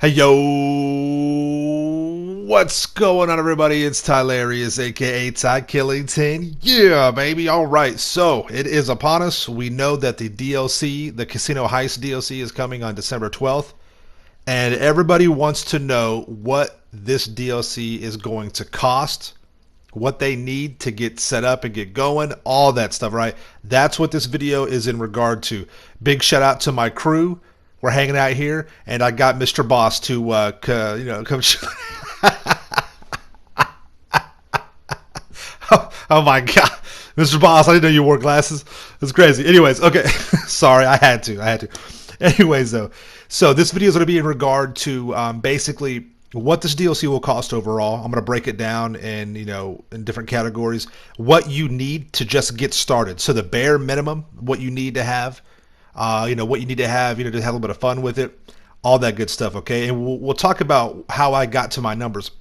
Hey yo, what's going on everybody? It's Tylarius, aka Ty Killington. Yeah, baby. Alright, so it is upon us. We know that the DLC, the Casino Heist DLC, is coming on December 12th. And everybody wants to know what this DLC is going to cost, what they need to get set up and get going, all that stuff, right? That's what this video is in regard to. Big shout out to my crew. We're hanging out here, and I got Mr. Boss to, come. Oh my God, Mr. Boss, I didn't know you wore glasses. It's crazy. Anyways, okay, sorry, I had to. Anyways, though, so this video is going to be in regard to basically what this DLC will cost overall. I'm going to break it down in in different categories. What you need to just get started. So the bare minimum, what you need to have. What you need to have, to have a little bit of fun with it, all that good stuff, okay? And we'll talk about how I got to my numbers.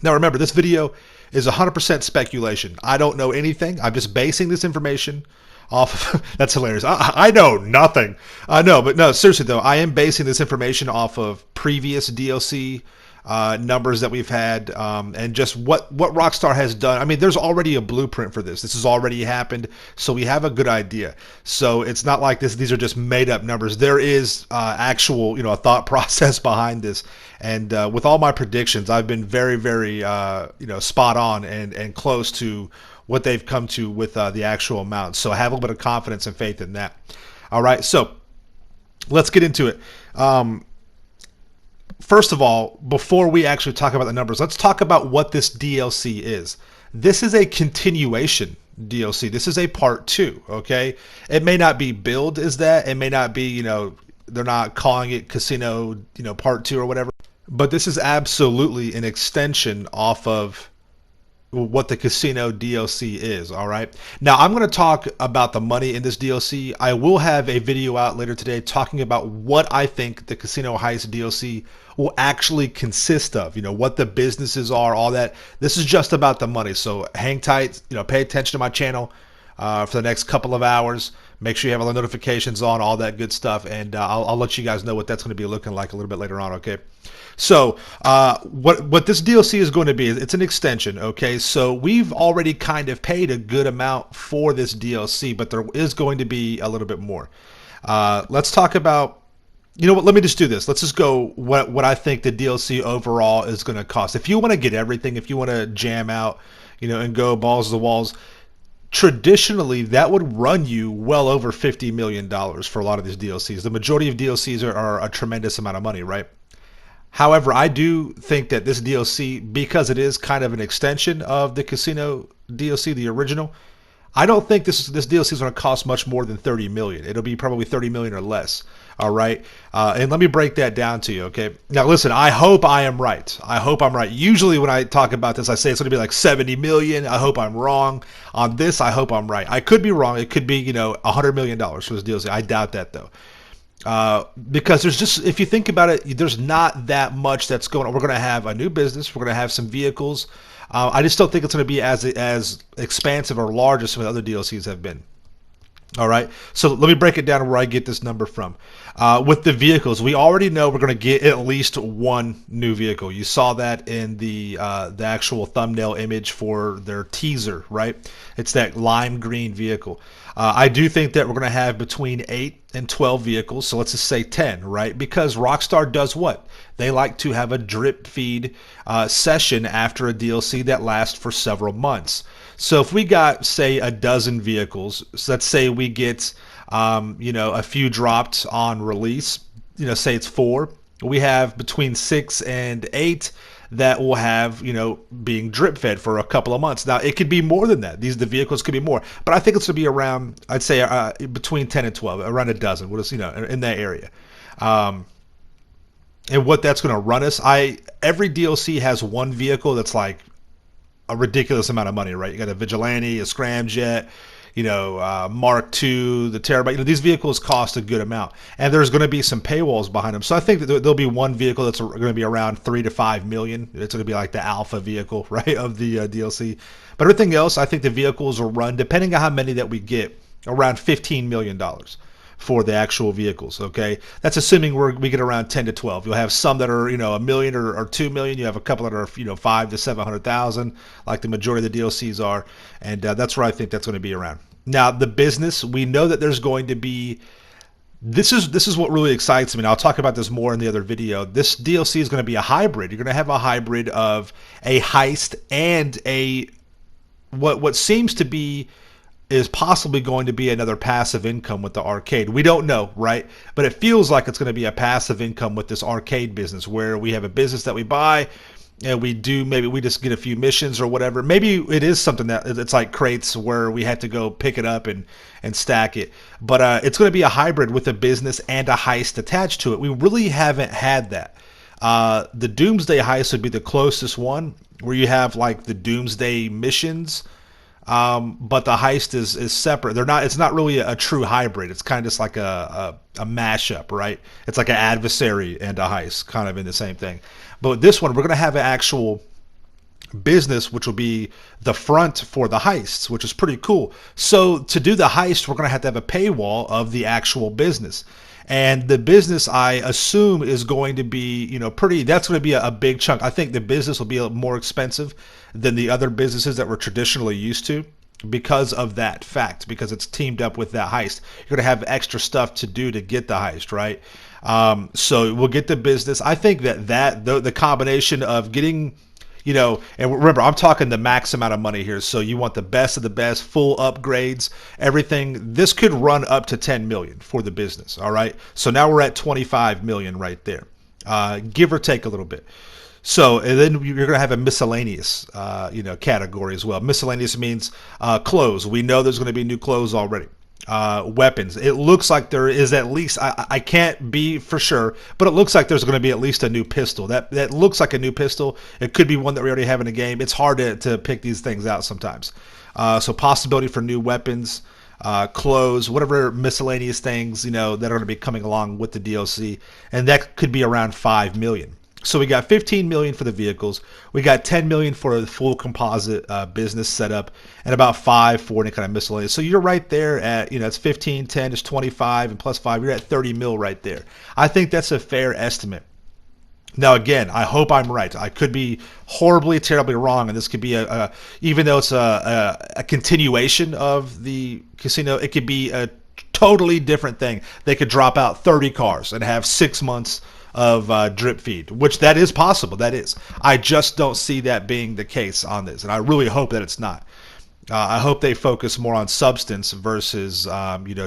Now, remember, this video is 100% speculation. I don't know anything. I'm just basing this information off of, that's hilarious. I know nothing. I know, but no, seriously, though, I am basing this information off of previous DLC numbers that we've had, and just what Rockstar has done. I mean, there's already a blueprint for this. This has already happened, so we have a good idea. So it's not like these are just made up numbers. There is actual, a thought process behind this. And with all my predictions, I've been very, very, spot on and close to what they've come to with the actual amount. So I have a little bit of confidence and faith in that. All right, so let's get into it. First of all, before we actually talk about the numbers, let's talk about what this DLC is. This is a continuation DLC. This is a part 2, okay? It may not be billed as that. It may not be, they're not calling it Casino, part 2 or whatever. But this is absolutely an extension off of what the Casino DLC is, all right? Now, I'm going to talk about the money in this DLC. I will have a video out later today talking about what I think the Casino Heist DLC will actually consist of, what the businesses are, all that. This is just about the money, so hang tight, pay attention to my channel for the next couple of hours. Make sure you have all the notifications on, all that good stuff, and I'll let you guys know what that's going to be looking like a little bit later on, okay? So what this DLC is going to be, it's an extension, okay? So we've already kind of paid a good amount for this DLC, but there is going to be a little bit more. Let's talk about, what, let me just do this. Let's just go what I think the DLC overall is going to cost. If you want to get everything, if you want to jam out, and go balls to the walls, traditionally that would run you well over $50 million for a lot of these DLCs. The majority of DLCs are a tremendous amount of money, right? However, I do think that this DLC, because it is kind of an extension of the Casino DLC, the original, I don't think this DLC is going to cost much more than $30 million. It'll be probably $30 million or less. All right, and let me break that down to you. Okay, now listen. I hope I am right. I hope I'm right. Usually when I talk about this, I say it's going to be like $70 million. I hope I'm wrong on this. I hope I'm right. I could be wrong. It could be $100 million for this DLC. I doubt that though. Because there's just, if you think about it, there's not that much that's going on. We're going to have a new business. We're going to have some vehicles. I just don't think it's going to be as expansive or large as some of the other DLCs have been. All right, so let me break it down where I get this number from. With the vehicles, we already know we're going to get at least one new vehicle. You saw that in the actual thumbnail image for their teaser, right? It's that lime green vehicle. I do think that we're going to have between 8 and 12 vehicles, so let's just say 10, right? Because Rockstar does what? They like to have a drip feed session after a DLC that lasts for several months. So if we got, say, a dozen vehicles, so let's say we get, a few dropped on release, say it's 4, we have between 6 and 8 that will have, being drip fed for a couple of months. Now, it could be more than that. The vehicles could be more, but I think it's going to be around, I'd say, between 10 and 12, around a dozen, in that area. And what that's going to run us, every DLC has one vehicle that's like a ridiculous amount of money, right? You got a Vigilante, a Scramjet, Mark II, the Terabyte. These vehicles cost a good amount, and there's going to be some paywalls behind them. So I think that there'll be one vehicle that's going to be around 3 to 5 million. It's going to be like the alpha vehicle, right, of the DLC. But everything else, I think the vehicles will run, depending on how many that we get, around $15 million. for the actual vehicles. Okay, that's assuming we get around 10 to 12. You'll have some that are a million or 2 million. You have a couple that are 5 to 700,000, like the majority of the DLCs are, and that's where I think that's going to be around. Now the business, we know that there's going to be. This is what really excites me, and I'll talk about this more in the other video. This DLC is going to be a hybrid. You're going to have a hybrid of a heist and a what seems to be is possibly going to be another passive income with the arcade. We don't know, right? But it feels like it's going to be a passive income with this arcade business where we have a business that we buy and maybe we just get a few missions or whatever. Maybe it is something that it's like crates where we have to go pick it up and stack it. But it's going to be a hybrid with a business and a heist attached to it. We really haven't had that. The Doomsday Heist would be the closest one where you have like the Doomsday missions. But the heist is separate. It's not really a true hybrid. It's kind of just like a mashup, right? It's like an adversary and a heist, kind of in the same thing. But with this one, we're going to have an actual business, which will be the front for the heists, which is pretty cool. So to do the heist, we're going to have a paywall of the actual business. And the business, I assume, is going to be, that's going to be a big chunk. I think the business will be more expensive than the other businesses that we're traditionally used to because of that fact, because it's teamed up with that heist. You're going to have extra stuff to do to get the heist, right? So we'll get the business. I think that the combination of getting, and remember, I'm talking the max amount of money here. So you want the best of the best, full upgrades, everything. This could run up to 10 million for the business. All right. So now we're at 25 million right there, give or take a little bit. So, and then you're going to have a miscellaneous, category as well. Miscellaneous means clothes. We know there's going to be new clothes already. Weapons. It looks like there is at least, I can't be for sure, but it looks like there's going to be at least a new pistol. That looks like a new pistol. It could be one that we already have in the game. It's hard to pick these things out sometimes. So possibility for new weapons, clothes, whatever miscellaneous things, that are going to be coming along with the DLC. And that could be around 5 million. So we got 15 million for the vehicles. We got 10 million for the full composite business setup, and about 5 for any kind of miscellaneous. So you're right there at, it's 15, 10 is 25, and plus 5, you're at 30 mil right there. I think that's a fair estimate. Now, again, I hope I'm right. I could be horribly, terribly wrong, and this could be even though it's a continuation of the casino, it could be a totally different thing. They could drop out 30 cars and have 6 months of drip feed, which that is possible. That is. I just don't see that being the case on this, and I really hope that it's not. I hope they focus more on substance versus,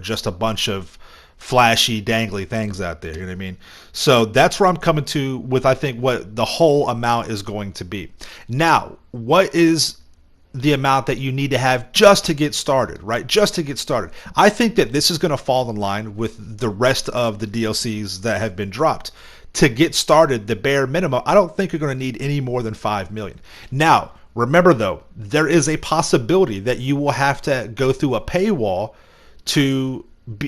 just a bunch of flashy, dangly things out there. You know what I mean? So that's where I'm coming to with, I think, what the whole amount is going to be. Now, what is the amount that you need to have just to get started, right? Just to get started. I think that this is going to fall in line with the rest of the DLCs that have been dropped. To get started, the bare minimum, I don't think you're going to need any more than 5 million. Now, remember though, there is a possibility that you will have to go through a paywall to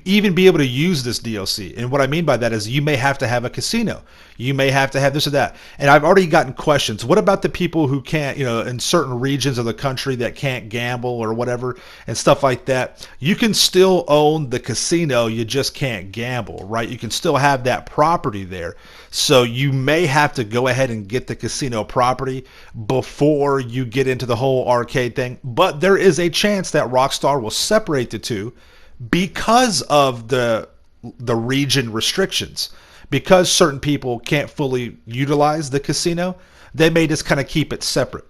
even be able to use this DLC. And what I mean by that is you may have to have a casino. You may have to have this or that. And I've already gotten questions. What about the people who can't, in certain regions of the country that can't gamble or whatever and stuff like that? You can still own the casino. You just can't gamble, right? You can still have that property there. So you may have to go ahead and get the casino property before you get into the whole arcade thing. But there is a chance that Rockstar will separate the two because of the region restrictions. Because certain people can't fully utilize the casino, they may just kind of keep it separate.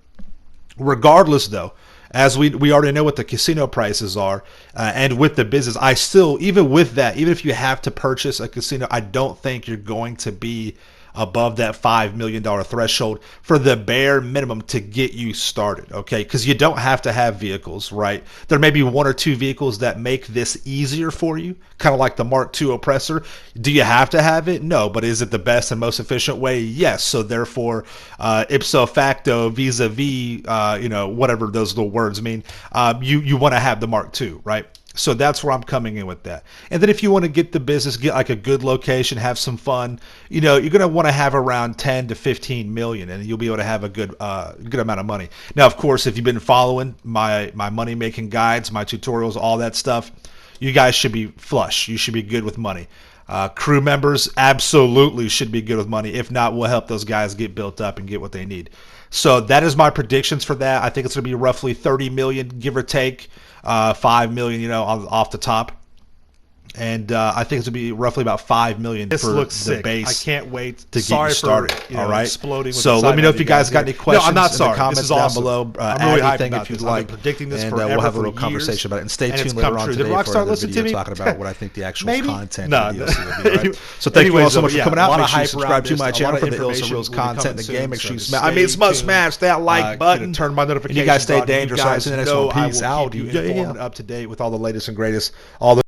Regardless, though, as we already know what the casino prices are, and with the business, I still, even with that, even if you have to purchase a casino, I don't think you're going to be above that $5 million threshold for the bare minimum to get you started, okay? Because you don't have to have vehicles, right? There may be 1 or 2 vehicles that make this easier for you, kind of like the Mark II oppressor. Do you have to have it? No, but is it the best and most efficient way? Yes. So therefore, ipso facto, vis-a-vis, whatever those little words mean, you want to have the Mark II, right? So that's where I'm coming in with that. And then if you want to get the business, get like a good location, have some fun, you're going to want to have around 10 to 15 million, and you'll be able to have a good amount of money. Now, of course, if you've been following my money making guides, my tutorials, all that stuff, you guys should be flush. You should be good with money. Crew members absolutely should be good with money. If not, we'll help those guys get built up and get what they need. So that is my predictions for that. I think it's going to be roughly 30 million, give or take, 5 million, you know, off the top. And I think it's going to be roughly about 5 million This for looks the sick. base. I can't wait To get sorry you started. For, you know, all right. Exploding with so the let me know if side you guys got here. any questions. No, I'm not in sorry. the comments This is down awesome. below. I'm Add really hyped anything about if you'd this. like. I've been predicting this and forever we'll have a for little conversation about it. And stay and it's tuned come later on true. Did today Rockstar for another listen to video me? talking about what I think the actual Maybe? content No, of the DLC will be. Right? So thank you all Anyways, so much yeah, for coming a out. lot Make of sure you hype subscribe around to this. my A lot channel of for the Ilsa information Reels will be coming content in the soon, game. Make sure you so smash. I mean, stay tuned. smash that like button. Turn my And notifications you guys stay on. dangerous. You I'll guys see you next know one. I Peace will out. keep you Yeah. informed and up to date with all the latest and greatest. All the